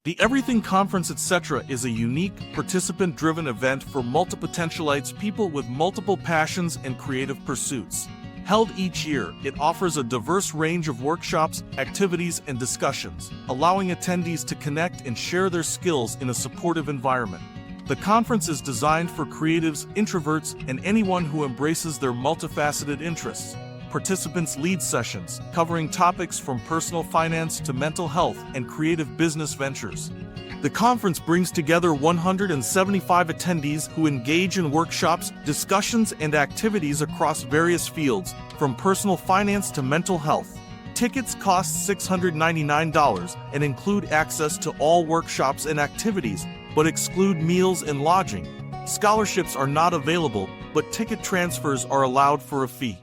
The Everything Conference etc. is a unique, participant-driven event for multipotentialites, people with multiple passions and creative pursuits. Held each year, it offers a diverse range of workshops, activities, and discussions, allowing attendees to connect and share their skills in a supportive environment. The conference is designed for creatives, introverts, and anyone who embraces their multifaceted interests. Participants lead sessions, covering topics from personal finance to mental health and creative business ventures. The conference brings together 175 attendees who engage in workshops, discussions, and activities across various fields, from personal finance to mental health. Tickets cost $699 and include access to all workshops and activities, but exclude meals and lodging. Scholarships are not available, but ticket transfers are allowed for a fee.